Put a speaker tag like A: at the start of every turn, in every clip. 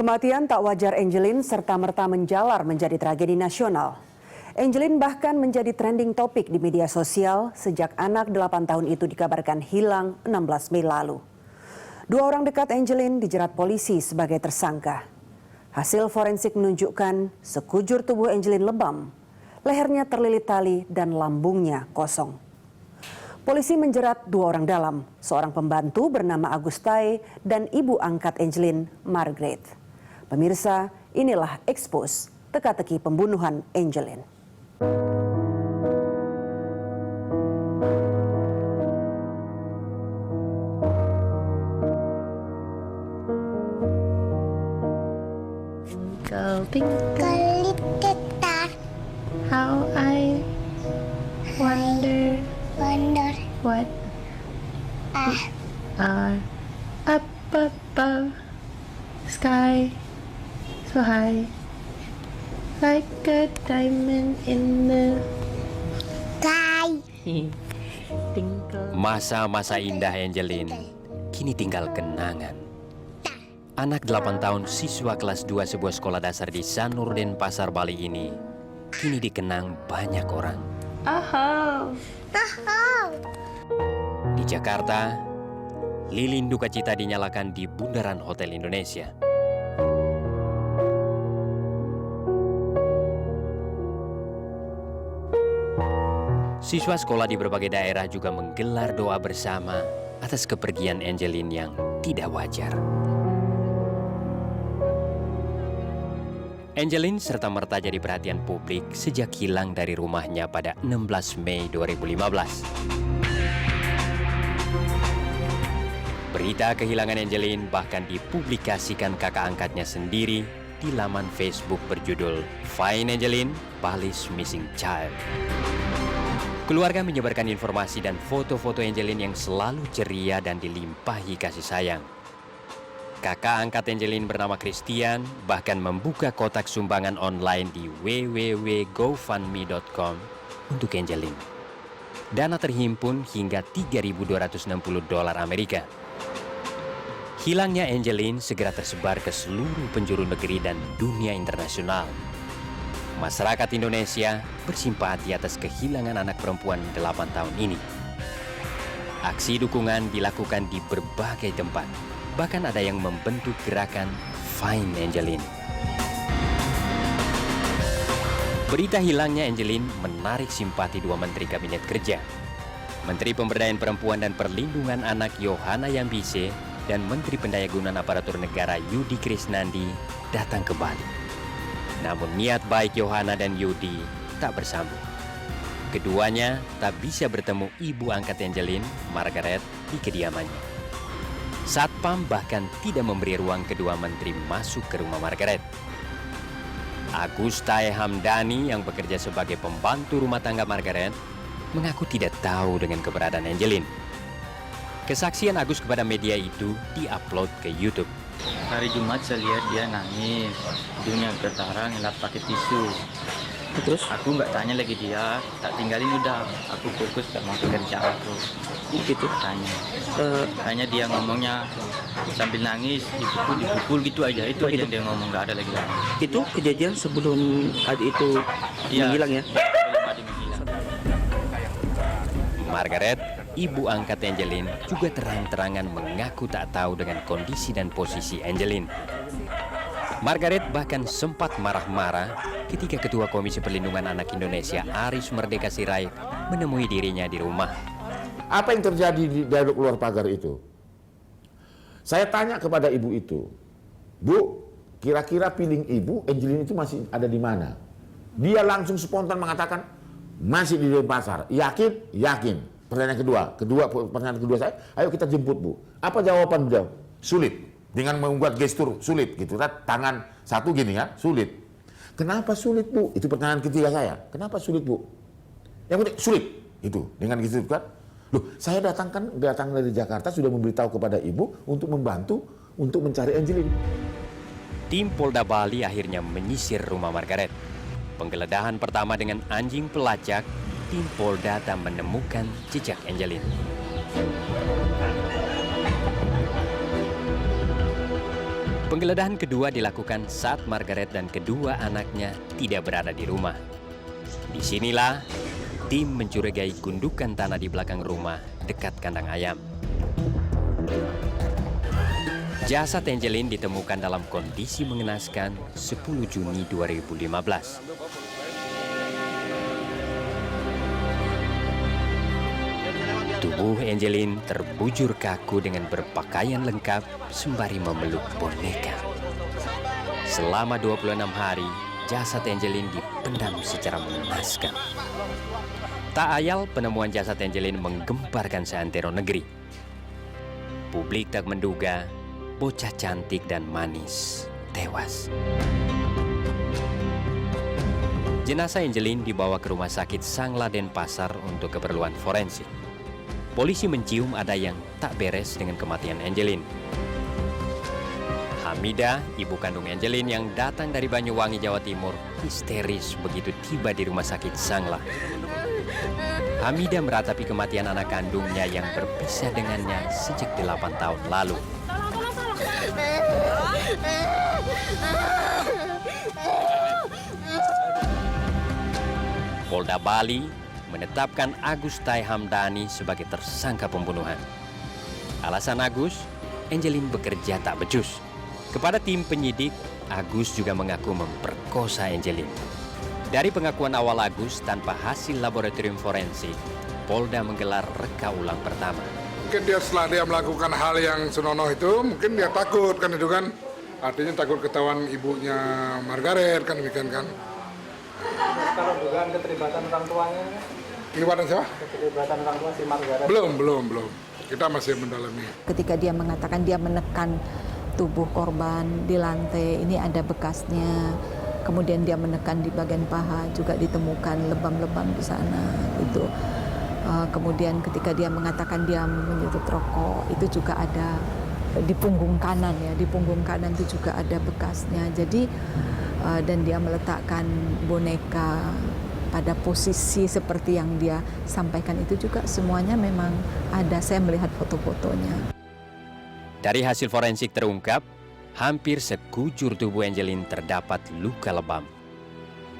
A: Kematian tak wajar Angelin serta-merta menjalar menjadi tragedi nasional. Angelin bahkan menjadi trending topik di media sosial sejak anak 8 tahun itu dikabarkan hilang 16 Mei lalu. 2 orang dekat Angelin dijerat polisi sebagai tersangka. Hasil forensik menunjukkan sekujur tubuh Angelin lebam, lehernya terlilit tali dan lambungnya kosong. Polisi menjerat 2 orang dalam, seorang pembantu bernama Agustai dan ibu angkat Angelin, Margaret. Pemirsa, inilah ekspos teka-teki pembunuhan Angelin.
B: Twinkle, twinkle,
C: little star,
B: how I wonder
C: wonder
B: what are up above sky so high, like a diamond in the
C: sky.
B: twinkle.
D: Masa-masa indah Angelin kini tinggal kenangan. Anak 8 tahun siswa kelas 2 sebuah sekolah dasar di Sanur Denpasar, Bali ini kini dikenang banyak orang.
B: Oh,
D: Di Jakarta, lilin duka cita dinyalakan di bundaran Hotel Indonesia. Siswa sekolah di berbagai daerah juga menggelar doa bersama atas kepergian Angelin yang tidak wajar. Angelin serta-merta jadi perhatian publik sejak hilang dari rumahnya pada 16 Mei 2015. Berita kehilangan Angelin bahkan dipublikasikan kakak angkatnya sendiri di laman Facebook berjudul Find Angelin, Bali's Missing Child. Keluarga menyebarkan informasi dan foto-foto Angelin yang selalu ceria dan dilimpahi kasih sayang. Kakak angkat Angelin bernama Christian bahkan membuka kotak sumbangan online di www.gofundme.com untuk Angelin. Dana terhimpun hingga $3.260 Amerika. Hilangnya Angelin segera tersebar ke seluruh penjuru negeri dan dunia internasional. Masyarakat Indonesia bersimpati atas kehilangan anak perempuan 8 tahun ini. Aksi dukungan dilakukan di berbagai tempat. Bahkan ada yang membentuk gerakan Find Angelin. Berita hilangnya Angelin menarik simpati 2 menteri kabinet kerja. Menteri Pemberdayaan Perempuan dan Perlindungan Anak Yohana Yambise dan Menteri Pendayagunaan Aparatur Negara Yudi Krisnandi datang ke Bali. Namun niat baik Yohana dan Yudi tak bersambung. Keduanya tak bisa bertemu ibu angkat Angelin, Margaret, di kediamannya. Satpam bahkan tidak memberi ruang kedua menteri masuk ke rumah Margaret. Agustai Hamdani yang bekerja sebagai pembantu rumah tangga Margaret mengaku tidak tahu dengan keberadaan Angelin. Kesaksian Agus kepada media itu diupload ke YouTube.
E: Hari Jumat saya lihat dia nangis, hidungnya berdarah, ngelap pakai tisu. Terus aku nggak tanya lagi dia, tak tinggalin udah. Aku fokus gak mau kerja aku. Gitu tanya. Tanya dia ngomongnya sambil nangis, dipukul gitu aja. Itu aja yang dia ngomong, nggak ada lagi.
F: Itu kejadian sebelum adik itu menghilang ya?
E: Sebelum adik menghilang.
D: Margaret, ibu angkat Angelin, juga terang-terangan mengaku tak tahu dengan kondisi dan posisi Angelin. Margaret bahkan sempat marah-marah ketika Ketua Komisi Perlindungan Anak Indonesia Aris Merdeka Sirait menemui dirinya di rumah.
G: Apa yang terjadi di dialog luar pagar itu? Saya tanya kepada ibu itu, Bu, kira-kira feeling ibu Angelin itu masih ada di mana? Dia langsung spontan mengatakan, masih di Denpasar. Yakin? Yakin. Pertanyaan kedua saya, ayo kita jemput Bu. Apa jawaban beliau? Sulit. Dengan membuat gestur sulit gitu, tangan satu gini kan, sulit. Kenapa sulit Bu? Itu pertanyaan ketiga saya. Kenapa sulit Bu? Yang penting sulit itu dengan gitu kan. Loh, saya datang dari Jakarta sudah memberitahu kepada ibu untuk membantu untuk mencari Angelin.
D: Tim Polda Bali akhirnya menyisir rumah Margaret. Penggeledahan pertama dengan anjing pelacak, tim Polda tak menemukan jejak Angelin. Penggeledahan kedua dilakukan saat Margaret dan kedua anaknya tidak berada di rumah. Disinilah tim mencurigai gundukan tanah di belakang rumah dekat kandang ayam. Jasad Angeline ditemukan dalam kondisi mengenaskan 10 Juni 2015. Tubuh Angeline terbujur kaku dengan berpakaian lengkap sembari memeluk boneka. Selama 26 hari, jasad Angeline dipendam secara mengenaskan. Tak ayal penemuan jasad Angeline menggemparkan seantero negeri. Publik tak menduga bocah cantik dan manis tewas. Jenazah Angeline dibawa ke rumah sakit Sangla Denpasar untuk keperluan forensik. Polisi mencium ada yang tak beres dengan kematian Angeline. Hamidah, ibu kandung Angeline yang datang dari Banyuwangi, Jawa Timur, histeris begitu tiba di rumah sakit Sangla. Hamidah meratapi kematian anak kandungnya yang berpisah dengannya sejak 8 tahun lalu. Polda Bali menetapkan Agus Tai Hamdani sebagai tersangka pembunuhan. Alasan Agus, Angeline bekerja tak becus. Kepada tim penyidik, Agus juga mengaku memperkosa Angeline. Dari pengakuan awal Agus tanpa hasil laboratorium forensik, Polda menggelar reka ulang pertama.
H: Mungkin dia setelah dia melakukan hal yang senonoh itu, mungkin dia takut kan itu kan. Artinya takut ketahuan ibunya Margaret kan demikian kan.
I: Kalau dugaan keterlibatan orang tuanya?
H: Keterlibatan siapa?
I: Keterlibatan orang tua si Margaret.
H: Belum. Kita masih mendalami.
J: Ketika dia mengatakan dia menekan tubuh korban di lantai, ini ada bekasnya. Kemudian dia menekan di bagian paha, juga ditemukan lebam-lebam di sana. Gitu. Kemudian ketika dia mengatakan dia menyedot rokok, itu juga ada di punggung kanan ya. Di punggung kanan itu juga ada bekasnya. Jadi dan dia meletakkan boneka pada posisi seperti yang dia sampaikan itu juga semuanya memang ada. Saya melihat foto-fotonya.
D: Dari hasil forensik terungkap, hampir sekujur tubuh Angeline terdapat luka lebam.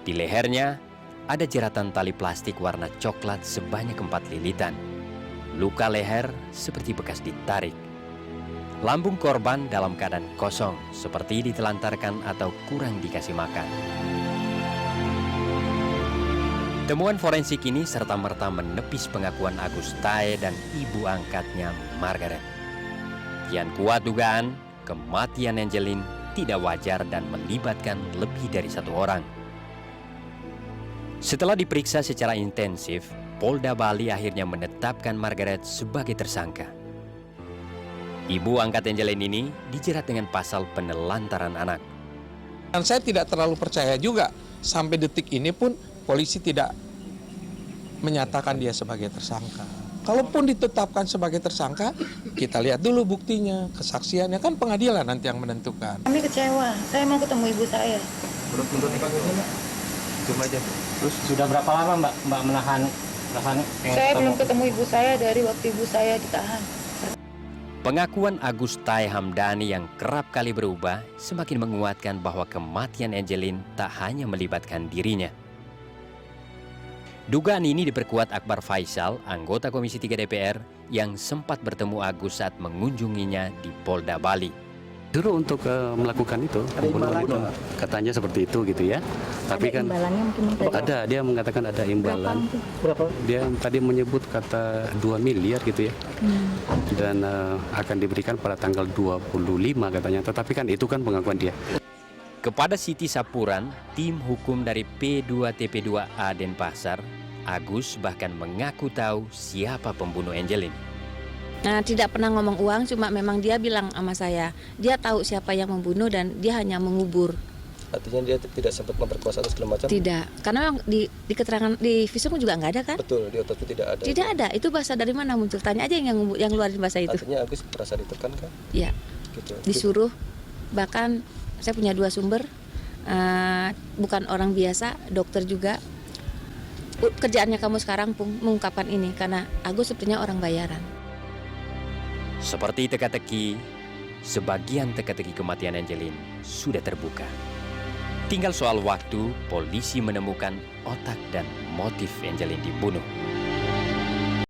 D: Di lehernya ada jeratan tali plastik warna coklat sebanyak 4 lilitan. Luka leher seperti bekas ditarik. Lambung korban dalam keadaan kosong, seperti ditelantarkan atau kurang dikasih makan. Temuan forensik ini serta-merta menepis pengakuan Agus Tai dan ibu angkatnya Margaret. Kian kuat dugaan kematian Angeline tidak wajar dan melibatkan lebih dari satu orang. Setelah diperiksa secara intensif, Polda Bali akhirnya menetapkan Margaret sebagai tersangka. Ibu angkat Angeline ini dijerat dengan pasal penelantaran anak.
K: Dan saya tidak terlalu percaya juga, sampai detik ini pun polisi tidak menyatakan dia sebagai tersangka. Kalaupun ditetapkan sebagai tersangka, kita lihat dulu buktinya, kesaksiannya, kan pengadilan nanti yang menentukan.
B: Kami kecewa, saya mau ketemu ibu saya.
I: Terus untuk dipanggil Mbak? Cuma aja. Terus sudah berapa lama Mbak menahan?
B: Saya belum ketemu ibu saya dari waktu ibu saya ditahan.
D: Pengakuan Agus Tai Hamdani yang kerap kali berubah semakin menguatkan bahwa kematian Angeline tak hanya melibatkan dirinya. Dugaan ini diperkuat Akbar Faisal, anggota Komisi 3 DPR, yang sempat bertemu Agus saat mengunjunginya di Polda Bali.
L: Dulu untuk melakukan itu, pembunuhan itu, katanya seperti itu gitu ya. Tapi kan ada, dia mengatakan ada imbalan.
I: Berapa?
L: Dia tadi menyebut kata 2 miliar gitu ya. Dan akan diberikan pada tanggal 25 katanya. Tetapi kan itu kan pengakuan dia.
D: Kepada Siti Sapuran, tim hukum dari P2TP2A Denpasar, Agus bahkan mengaku tahu siapa pembunuh Angeline.
M: Nah, tidak pernah ngomong uang, cuma memang dia bilang sama saya, dia tahu siapa yang membunuh dan dia hanya mengubur.
I: Artinya dia tidak sempat memperkosa atau segala macam?
M: Tidak, karena di keterangan di visum juga nggak ada kan?
I: Betul, di otopsi tidak ada.
M: Tidak ada, itu bahasa dari mana muncul? Tanya aja yang ngeluarin bahasa itu.
I: Artinya Agus merasa ditekan kan?
M: Iya, gitu. Disuruh, bahkan saya punya 2 sumber, bukan orang biasa, dokter juga. Kerjaannya kamu sekarang mengungkapkan ini, karena Agus sepertinya orang bayaran.
D: Seperti teka-teki, sebagian teka-teki kematian Angelin sudah terbuka. Tinggal soal waktu polisi menemukan otak dan motif Angelin dibunuh.